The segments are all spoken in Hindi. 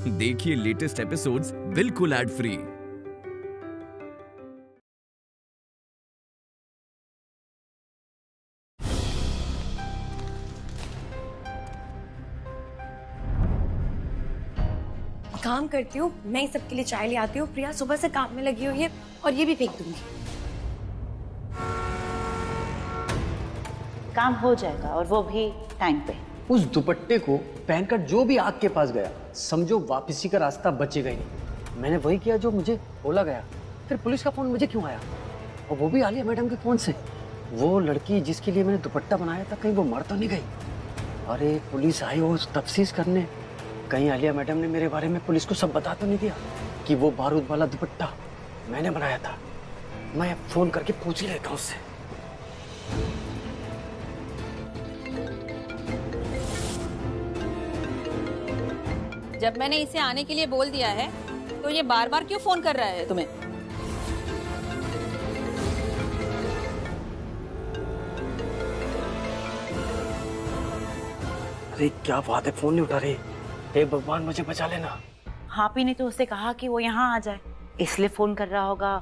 देखिए लेटेस्ट एपिसोड्स बिल्कुल एड फ्री। काम करती हूँ, मैं सबके लिए चाय ले आती हूँ। प्रिया सुबह से काम में लगी हुई है और ये भी फेंक दूंगी। काम हो जाएगा और वो भी टाइम पे। उस दुपट्टे को पहनकर जो भी आग के पास गया, समझो वापसी का रास्ता बचेगा ही नहीं। मैंने वही किया जो मुझे बोला गया। फिर पुलिस का फोन मुझे क्यों आया, और वो भी आलिया मैडम के फोन से। वो लड़की जिसके लिए मैंने दुपट्टा बनाया था, कहीं वो मर तो नहीं गई? अरे पुलिस आई हो तफ्तीश करने, कहीं आलिया मैडम ने मेरे बारे में पुलिस को सब बता तो नहीं दिया कि वो बारूद वाला दुपट्टा मैंने बनाया था। मैं फोन करके पूछ ही लेता हूँ उससे। जब मैंने इसे आने के लिए बोल दिया है तो ये बार बार क्यों फोन कर रहा है तुम्हें? अरे क्या बात है, फोन नहीं उठा रही। हे भगवान मुझे बचा लेना। हापी ने तो उससे कहा कि वो यहाँ आ जाए, इसलिए फोन कर रहा होगा।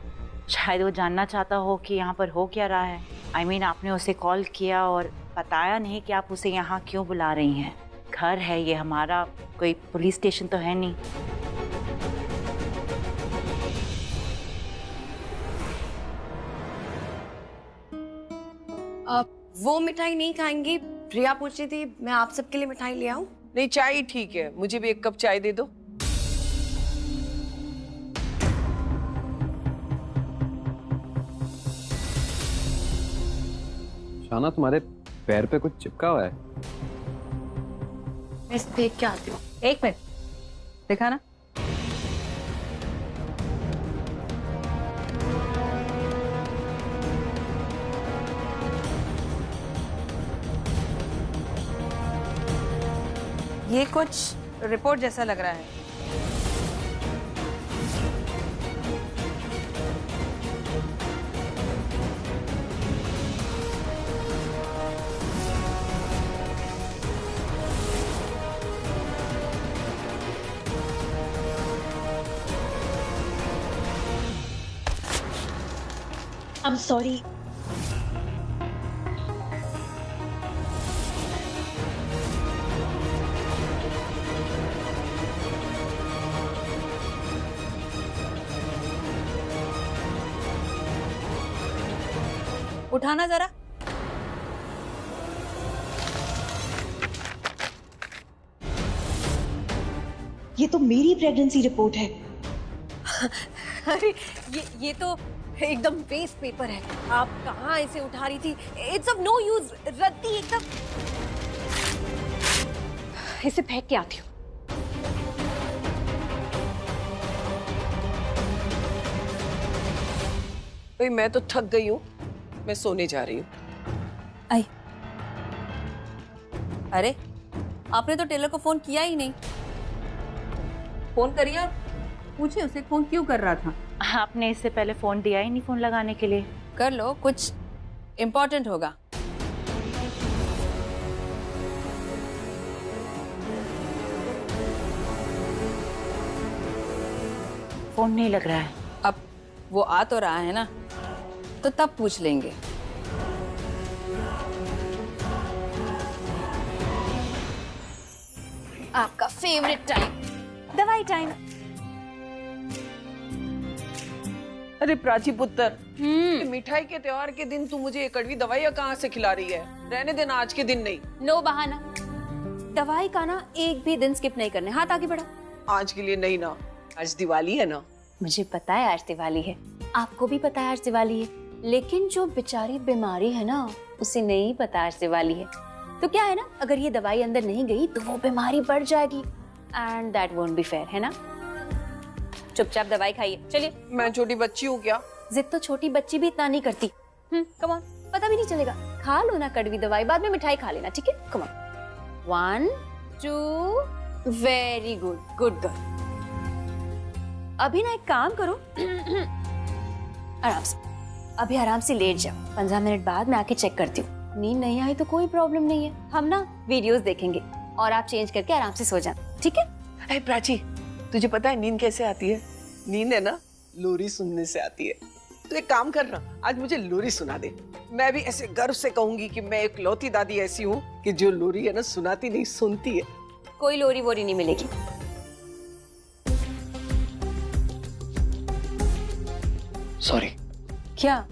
शायद वो जानना चाहता हो कि यहाँ पर हो क्या रहा है। I mean, आपने उसे कॉल किया और बताया नहीं कि आप उसे यहाँ क्यों बुला रही हैं। घर है ये हमारा, कोई पुलिस स्टेशन तो है नहीं। वो मिठाई नहीं खाएंगी? प्रिया पूछ रही थी मैं आप सबके लिए मिठाई ले आऊं? नहीं, चाय ठीक है, मुझे भी एक कप चाय दे दो। शाना, तुम्हारे पैर पे कुछ चिपका हुआ है। मैं देख के आती हूँ। एक मिनट, देखा ना? ये कुछ रिपोर्ट जैसा लग रहा है। I'm sorry. उठाना जरा। ये तो मेरी प्रेगनेंसी रिपोर्ट है। अरे ये तो एकदम वेस्ट पेपर है। आप कहाँ इसे उठा रही थी? It's of no use. रद्दी एकदम। इसे फेंक के आती हूँ। भाई मैं तो थक गई हूँ, मैं सोने जा रही हूँ। आई, अरे आपने तो टेलर को फोन किया ही नहीं। फोन करिए, पूछिए उसे फोन क्यों कर रहा था। आपने इससे पहले फोन दिया ही नहीं फोन लगाने के लिए। कर लो, कुछ इम्पोर्टेंट होगा। फोन नहीं लग रहा है। अब वो आ तो रहा है ना, तो तब पूछ लेंगे। आपका फेवरेट टाइम, दवाई टाइम। अरे प्राची पुत्र, मिठाई के त्योहार के दिन तू मुझे ये कड़वी दवाइयाँ कहाँ से खिला रही है? रहने देना, आज के दिन नहीं। नो बहाना, दवाई का ना एक भी दिन स्किप नहीं करने। हाथ आगे बढ़ा। आज के लिए नहीं ना, आज दिवाली है ना। मुझे पता है आज दिवाली है, आपको भी पता है आज दिवाली है, लेकिन जो बेचारी बीमारी है ना, उसे नहीं पता आज दिवाली है। तो क्या है ना, अगर ये दवाई अंदर नहीं गई तो वो बीमारी बढ़ जाएगी, and that won't be fair, है ना? चुपचाप दवाई खाइए, चलिए। मैं छोटी बच्ची हूँ क्या? जिद तो छोटी बच्ची भी इतना नहीं करती। कम ऑन, पता भी नहीं चलेगा। खा लो ना कड़वी दवाई, बाद में मिठाई खा लेना, ठीक है? Come on, 1 2, very good, good girl. अभी ना एक काम करो, आराम से, अभी आराम से लेट जाओ। 15 मिनट बाद मैं आके चेक करती हूँ। नींद नहीं आई तो कोई प्रॉब्लम नहीं है, हम ना वीडियोस देखेंगे और आप चेंज करके आराम से सो जाना, ठीक है? अरे प्राची, तुझे पता है नींद कैसे आती है? नींद है ना, लोरी सुनने से आती है। तो एक काम करना, आज मुझे लोरी सुना दे। मैं भी ऐसे गर्व से कहूंगी कि मैं एक लौती दादी ऐसी हूँ कि जो लोरी है ना सुनाती नहीं सुनती है। कोई लोरी वोरी नहीं मिलेगी। सॉरी। क्या?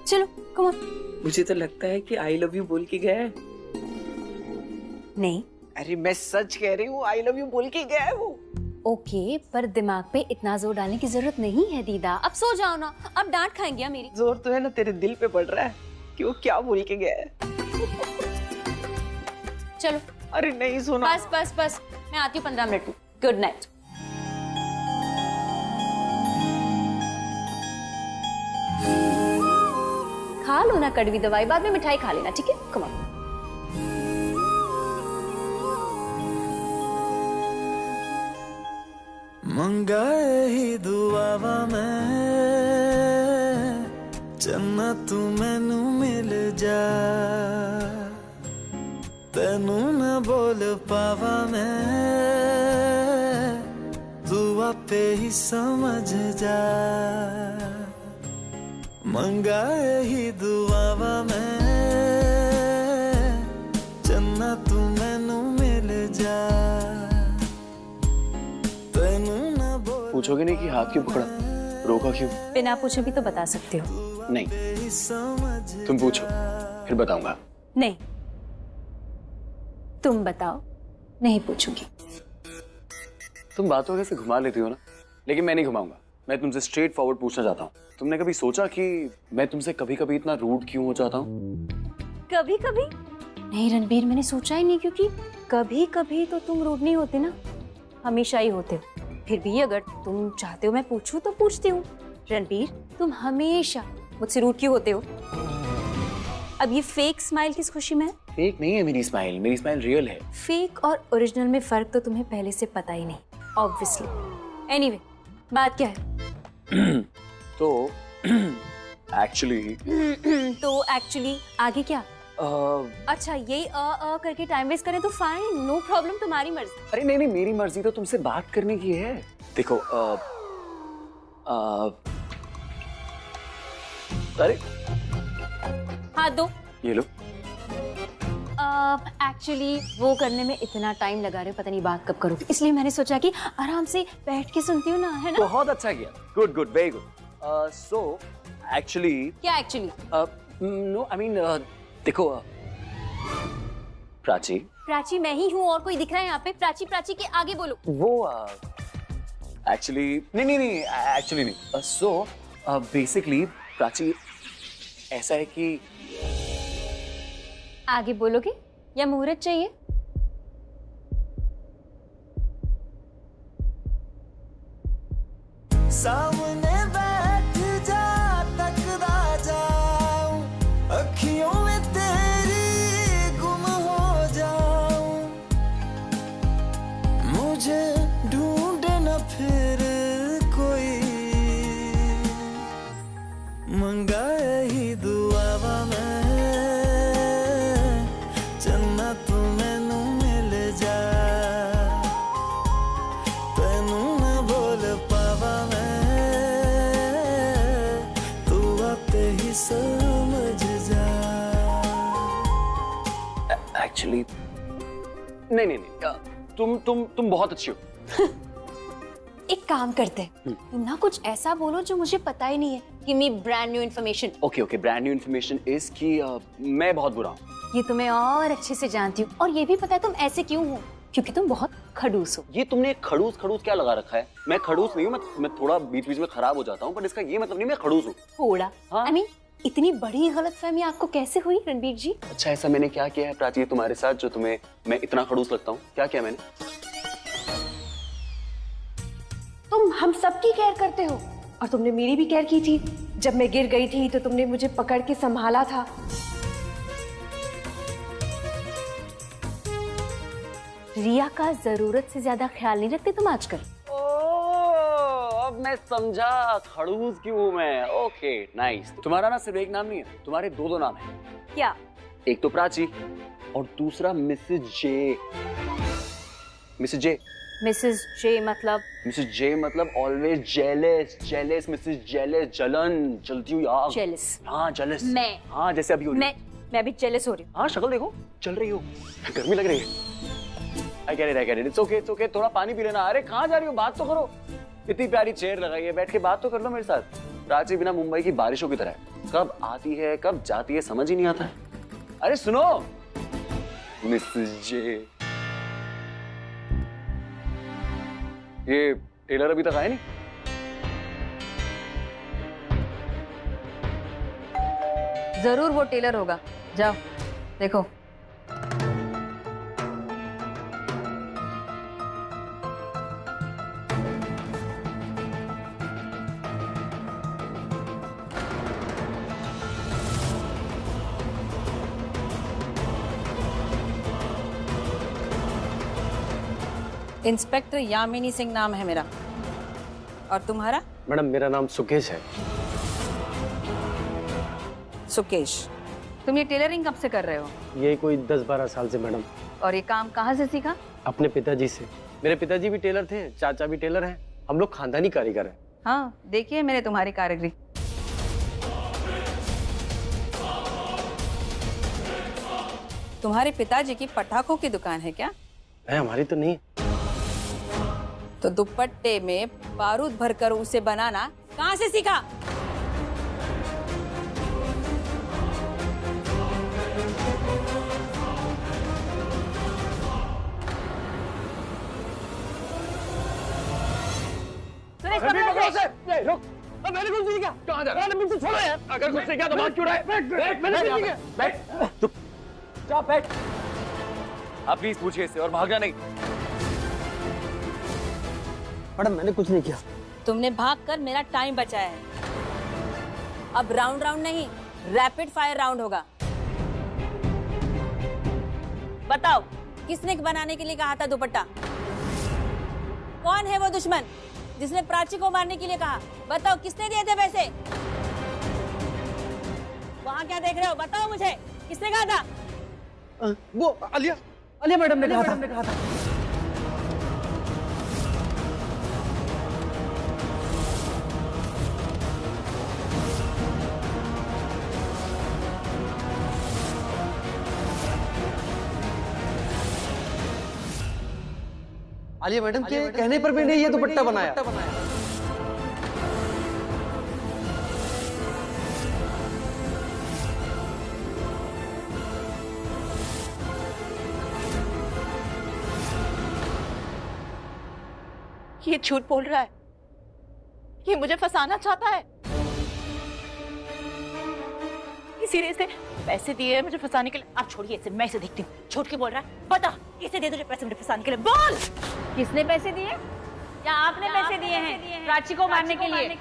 चलो कम ऑन। मुझे तो लगता है कि आई लव यू बोल के गया है। नहीं। अरे मैं सच कह रही हूँ, आई लव यू बोल के गया है वो। ओके, पर दिमाग पे इतना जोर डालने की जरूरत नहीं है दीदा। अब सो जाओ ना, अब डांट खाएंगे मेरी। जोर तो है ना तेरे दिल पे पड़ रहा है कि वो क्या बोल के गया है। चलो। अरे नहीं सुना। बस बस बस, मैं आती हूँ 15 मिनट में। Good night. खा लो ना कड़वी दवाई, बाद में मिठाई खा लेना, ठीक है? Come on. मंगाए ही दुआवा मैं चन्ना तू मैनू मिल जा, तेनू न बोल पावा मैं, तू आपे ही समझ जा। मंगाए ही दुआवा मैं चन्ना तू मैनू मिल जा, तेनू न बोल। पूछोगे नहीं कि हाथ क्यों पकड़ा, रोका क्यों? बिना पूछे भी तो बता सकते हो। नहीं, तुम पूछो फिर बताऊंगा। नहीं, तुम बताओ। नहीं पूछूंगी। तुम बातों कैसे घुमा लेती हो ना, लेकिन मैं नहीं घुमाऊंगा। मैं तुमसे स्ट्रेट फॉरवर्ड पूछना चाहता हूँ, तुमने कभी सोचा कि मैं तुमसे कभी कभी इतना रूड क्यों हो जाता हूँ? कभी कभी? नहीं रणबीर, मैंने सोचा ही नहीं, क्योंकि कभी कभी तो तुम रूड नहीं होते ना, हमेशा ही होते हो। फिर भी अगर तुम चाहते हो मैं पूछूं तो पूछती हूँ। रणबीर, तुम हमेशा मुझसे रूड क्यों होते हो? अब ये फेक स्माइल किस खुशी में है? फेक नहीं है मेरी स्माइल रियल है। फेक और ओरिजिनल में फर्क तो तुम्हें पहले से पता ही नहीं, ऑब्वियसली। एनीवे, बात क्या है? तो एक्चुअली तो एक्चुअली आगे क्या? अच्छा, यही करके टाइम वेस्ट करें तो फाइन, नो प्रॉब्लम, तुम्हारी मर्जी। अरे नहीं, मेरी मर्जी तो तुमसे बात करने की है। देखो अरे हाथ दो। ये लो। एक्चुअली वो करने में इतना टाइम लगा रहे हो, पता नहीं बात कब करोगे, इसलिए मैंने सोचा कि आराम से बैठ के सुनती हूँ ना, है ना? बहुत अच्छा किया, good, very good. So actually क्या एक्चुअली? नो, आई मीन देखो प्राची मैं ही हूँ, और कोई दिख रहा है यहाँ पे? प्राची के आगे बोलो। वो एक्चुअली नहीं, एक्चुअली नहीं। सो बेसिकली प्राची ऐसा है कि आगे बोलोगे या मुहूर्त चाहिए? सामने बैठ जा, तकदा जाऊं, अखियों में तेरी गुम हो जाऊं, मुझे ढूंढे न फिर कोई, मंगाए ही दुआवा मैं चन्ना तू मैनू मिल जा, तेनू न बोल पावा मैं, तू आपे ही समझ जा। एक्चुअली नहीं, तुम बहुत अच्छी हो। एक काम करते हैं, तुम ना कुछ ऐसा बोलो जो मुझे पता ही नहीं है। Give me brand new information. Okay, brand new information is कि मैं बहुत बुरा हूँ। ये तुम्हें और अच्छे से जानती हूँ, और ये भी पता है तुम ऐसे क्यों हो, क्योंकि तुम बहुत खड़ूस हो। ये तुमने खड़ूस क्या लगा रखा है? मैं खड़ूस नहीं हूँ, मैं थोड़ा बीच में खराब हो जाता हूँ, पर इसका ये मतलब नहीं मैं खड़ूस हूँ। थोड़ा? हाँ? I mean, इतनी बड़ी गलतफहमी आपको कैसे हुई रणबीर जी? अच्छा, ऐसा मैंने क्या किया है प्राची तुम्हारे साथ जो तुम्हें मैं इतना खड़ूस लगता हूँ? क्या किया मैंने? तुम हम सबकी केयर करते हो, और तुमने मेरी भी केयर की थी। जब मैं गिर गई थी तो तुमने मुझे पकड़ के संभाला था। रिया का जरूरत से ज्यादा ख्याल नहीं रखते तुम आजकल? अब मैं समझा खड़ूस क्यों हूँ मैं। Okay, nice. तुम्हारा ना सिर्फ एक नाम नहीं है, तुम्हारे दो नाम है। क्या? एक तो प्राची और दूसरा मिसेस जे। मिसेस जे। मिसेस जे मतलब? मिसेस जे मतलब always jealous. Jealous Mrs jealous, जलन, जलती हुई आग। जेलस? हाँ जेलस। मैं? हाँ जैसे अभी हो रही। मैं भी जेलस हो रही हूँ। हाँ शक्ल देखो, चल रही हो, गर्मी लग रही है। I get it. It's okay. थोड़ा पानी पी लेना। अरे कहाँ जा रही हो, बात तो करो। इतनी प्यारी चेयर लगाई है, बैठ के बात तो कर लो मेरे साथ। प्राची बिना मुंबई की बारिशों की तरह है, कब आती है कब जाती है समझ ही नहीं आता है। अरे सुनो मिसेस जे, ये टेलर अभी तक आया नहीं? जरूर वो टेलर होगा, जाओ देखो। इंस्पेक्टर यामिनी सिंह नाम है मेरा, और तुम्हारा? मैडम मेरा नाम सुकेश है। सुकेश। तुम ये टेलरिंग कब से कर रहे हो? ये कोई 10-12 साल से मैडम। और ये काम कहाँ से सीखा? अपने पिताजी से। मेरे पिताजी भी टेलर थे, चाचा भी टेलर हैं, हम लोग खानदानी कारीगर हैं। हाँ देखिए मैंने तुम्हारी कारीगरी। तुम्हारे पिताजी की पटाखों की दुकान है क्या? हमारी तो नहीं। तो दुपट्टे में बारूद भरकर उसे बनाना कहाँ से सीखा? रुक, मैंने कुछ नहीं किया। कहाँ जा रहा है? मुझे छोड़ो यार। अगर कुछ नहीं किया तो बात क्यों रहा है? मैंने कुछ नहीं किया। बैठ, चुप, जा बैठ। आप प्लीज पूछिए इससे और भागना नहीं। मैडम मैंने कुछ नहीं किया। तुमने भागकर मेरा टाइम बचाया है। अब राउंड राउंड नहीं, रैपिड फायर राउंड होगा। बताओ किसने बनाने के लिए कहा था दुपट्टा? कौन है वो दुश्मन जिसने प्राची को मारने के लिए कहा? बताओ किसने दिए थे पैसे? वहाँ क्या देख रहे हो, बताओ मुझे, किसने कहा था? वो आलिया मैडम ने कहा था। आलिया मैडम के कहने पर मैंने ये दुपट्टा बनाया। ये झूठ बोल रहा है, ये मुझे फंसाना चाहता है। इसी ने इसे पैसे दिए हैं मुझे फंसाने के लिए। आप छोड़िए इसे, मैं इसे देखती हूँ। झूठ के बोल रहा है, बता किसे दे तुझे पैसे मुझे फंसाने के लिए? बोल किसने पैसे दिए? या आपने पैसे दिए हैं प्राची को मारने के लिए?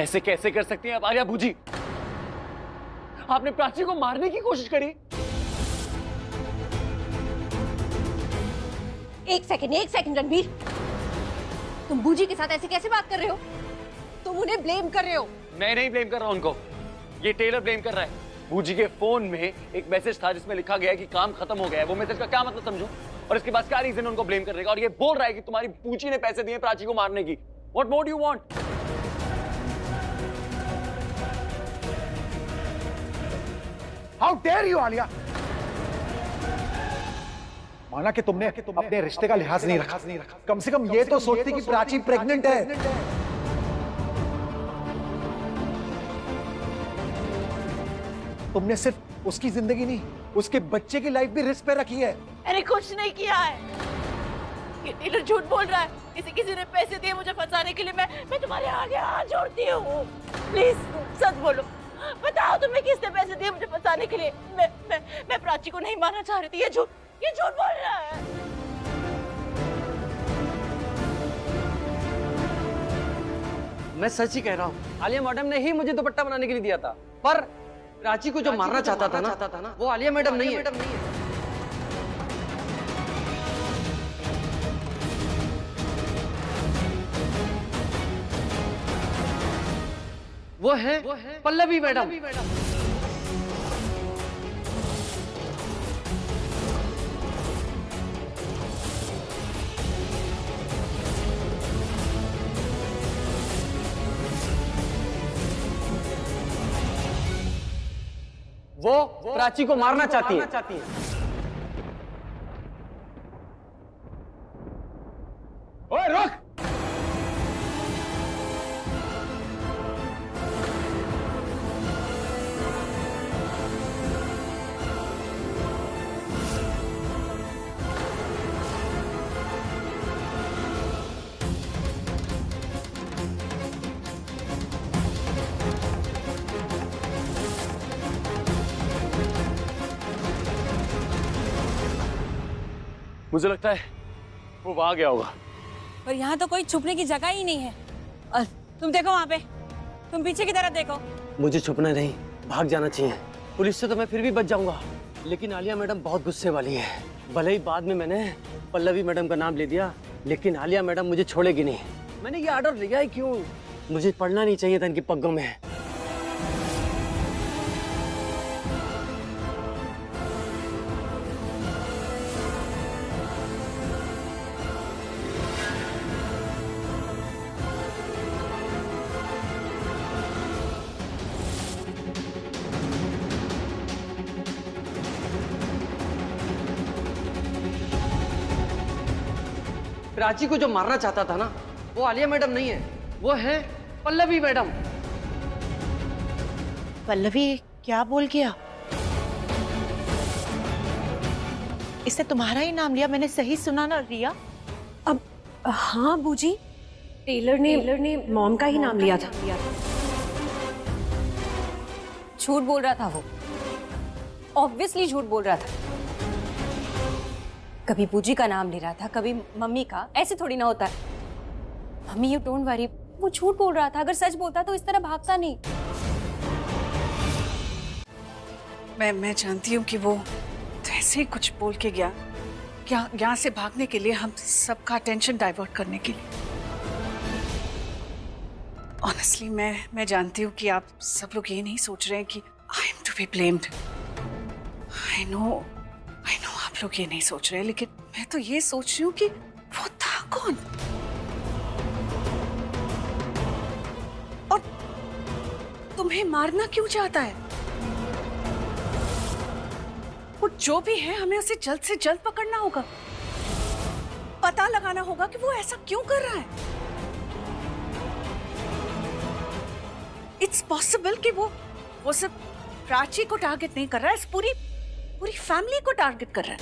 ऐसे कैसे कर सकती हैं आप आर्या बूजी? आपने प्राची को मारने की कोशिश करी। एक सेकंड रणबीर, तुम बूजी के साथ ऐसे कैसे बात कर रहे हो? तुम उन्हें ब्लेम कर रहे हो। मैं नहीं ब्लेम कर रहा हूं उनको, ये टेलर ब्लेम कर रहा है। बूजी के फोन में एक मैसेज था जिसमें लिखा गया है कि काम खत्म हो गया है। वो मैसेज का क्या मतलब समझूं? और इसके बाद क्या रीजन उनको ब्लेम करने का? और ये बोल रहा है कि तुम्हारी बूजी ने पैसे दिए प्राची को मारने की। What more do you want? How dare you, Alia? माना कि तुमने अपने रिश्ते का लिहाज नहीं रखा, कम से कम ये तो सोचती कि प्राची प्रेग्नेंट है। तुमने सिर्फ उसकी जिंदगी नहीं, उसके बच्चे की लाइफ भी रिस्क पे रखी है। मैंने कुछ नहीं किया है, ये टेलर झूठ बोल रहा है। किसी ने पैसे दिए मुझे फंसाने के लिए। मैं तुम्हारे आगे हाथ जोड़ती हूँ, प्लीज सच बोलो, बताओ तुम्हें किसने पैसे दिए मुझे फंसाने के लिए? मैं प्राची को नहीं मारना चाह रही थी। ये झूठ बोल रहा है। मैं सच ही कह रहा हूँ, आलिया मैडम ने ही मुझे दुपट्टा बनाने के लिए दिया था। पर प्राची को जो मारना चाहता था ना, वो आलिया मैडम नहीं है। वो है पल्लवी मैडम। वो प्राची को मारना चाहती है। ओए रुक! मुझे लगता है वो वहां गया होगा। पर यहाँ तो कोई छुपने की जगह ही नहीं है। और तुम देखो वहाँ पे, तुम पीछे की तरफ देखो। मुझे छुपना नहीं, भाग जाना चाहिए। पुलिस से तो मैं फिर भी बच जाऊंगा, लेकिन आलिया मैडम बहुत गुस्से वाली है। भले ही बाद में मैंने पल्लवी मैडम का नाम ले दिया, लेकिन आलिया मैडम मुझे छोड़ेगी नहीं। मैंने ये ऑर्डर लिया ही क्यों? मुझे पढ़ना नहीं चाहिए था इनकी पग्गों में। प्राची को जो मारना चाहता था ना, वो आलिया मैडम नहीं है, वो है पल्लवी मैडम। पल्लवी क्या बोल गया? इसने तुम्हारा ही नाम लिया, मैंने सही सुना ना रिया? अब हाँ बूजी, टेलर ने मॉम का ही नाम लिया था। झूठ बोल रहा था वो, ऑब्वियसली झूठ बोल रहा था। कभी बूजी का नाम ले रहा था, कभी मम्मी का। ऐसे थोड़ी ना होता है। मम्मी यू डोंट वरी, वो झूठ बोल रहा था। अगर सच बोलता तो इस तरह भागता नहीं। मैं जानती हूँ कि वो तो ऐसे ही कुछ बोल के गया, यहाँ से भागने के लिए, हम सबका अटेंशन डाइवर्ट करने के लिए। ऑनेस्टली मैं जानती हूँ कि आप सब लोग ये नहीं सोच रहे हैं कि I am to be blamed. I know आप लोग ये नहीं सोच रहे, लेकिन मैं तो ये सोच रही हूँ कि वो था कौन, और तुम्हें मारना क्यों चाहता है? वो जो भी है, हमें उसे जल्द से जल्द पकड़ना होगा। पता लगाना होगा कि वो ऐसा क्यों कर रहा है। इट्स पॉसिबल कि वो सिर्फ प्राची को टारगेट नहीं कर रहा है, इस पूरी फैमिली को टारगेट कर रहा है।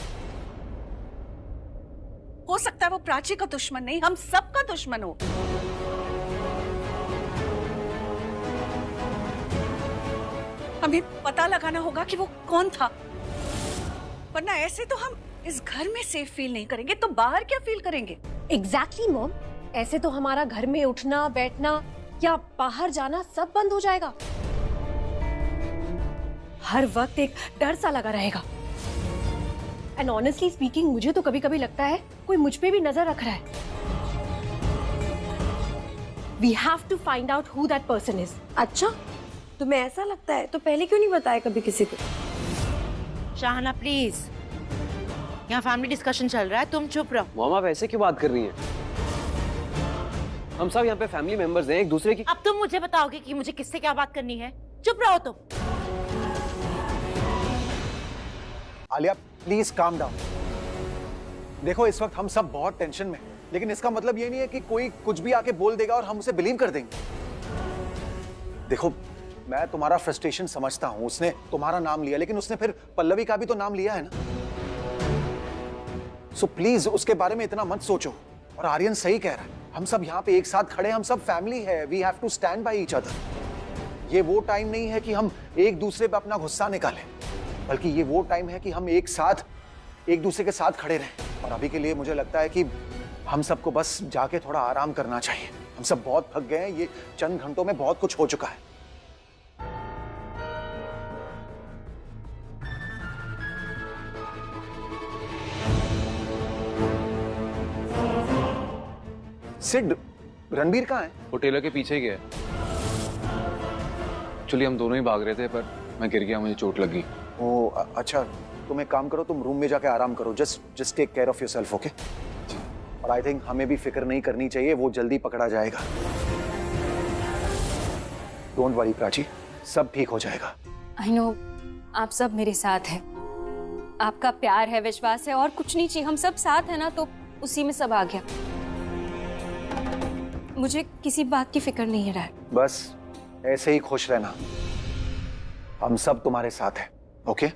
हो सकता है वो प्राची का दुश्मन नहीं, हम सबका दुश्मन हो। हमें पता लगाना होगा कि वो कौन था, वरना ऐसे तो हम इस घर में सेफ फील नहीं करेंगे, तो बाहर क्या फील करेंगे? एग्जैक्टली मॉम, ऐसे तो हमारा घर में उठना बैठना या बाहर जाना सब बंद हो जाएगा। हर वक्त एक डर सा लगा रहेगा। एंड ऑनेस्टली स्पीकिंग, मुझे तो कभी कभी लगता है कोई मुझ पे भी नजर रख रहा है। We have to find out who that person is. अच्छा, तुम्हें ऐसा लगता है तो पहले क्यों नहीं बताया कभी किसी को? शाहना प्लीज, यहाँ फैमिली डिस्कशन चल रहा है, तुम चुप रहो। मॉम आप ऐसे क्यों बात कर रही हैं? हम सब यहाँ पे फैमिली मेंबर्स हैं, एक दूसरे की। अब तुम मुझे बताओगे कि मुझे किससे क्या बात करनी है? चुप रहो तुम। Alia please calm down. देखो इस वक्त हम सब बहुत टेंशन में, लेकिन इसका मतलब ये नहीं है कि कोई कुछ भी आके बोल देगा और हम उसे बिलीव कर देंगे। देखो मैं तुम्हारा फ्रस्ट्रेशन समझता हूं, उसने तुम्हारा नाम लिया, लेकिन उसने फिर पल्लवी का भी तो नाम लिया है ना। सो प्लीज उसके बारे में इतना मत सोचो। और आर्यन सही कह रहा है, हम सब यहाँ पे एक साथ खड़े, हम सब फैमिली है। We have to stand by each other. ये वो टाइम नहीं है कि हम एक दूसरे पे अपना गुस्सा निकालें, बल्कि ये वो टाइम है कि हम एक साथ एक दूसरे के साथ खड़े रहें। और अभी के लिए मुझे लगता है कि हम सबको बस जाके थोड़ा आराम करना चाहिए। हम सब बहुत थक गए हैं, ये चंद घंटों में बहुत कुछ हो चुका है। सिड, रणबीर कहाँ है? वो टेलर के पीछे गया। एक्चुअली हम दोनों ही भाग रहे थे, पर मैं गिर गया, मुझे चोट लगी। ओ अच्छा, तुम एक काम करो, तुम रूम में जाके आराम करो। Just take care of yourself, okay? और आई थिंक हमें भी फिक्र नहीं करनी चाहिए, वो जल्दी पकड़ा जाएगा। डोंट वरी प्राची, सब ठीक हो जाएगा। आई नो, आप सब मेरे साथ हैं, आपका प्यार है, विश्वास है, और कुछ नहीं चाहिए। हम सब साथ हैं ना, तो उसी में सब आ गया। मुझे किसी बात की फिक्र नहीं है डैड। बस ऐसे ही खुश रहना, हम सब तुम्हारे साथ हैं, ओके?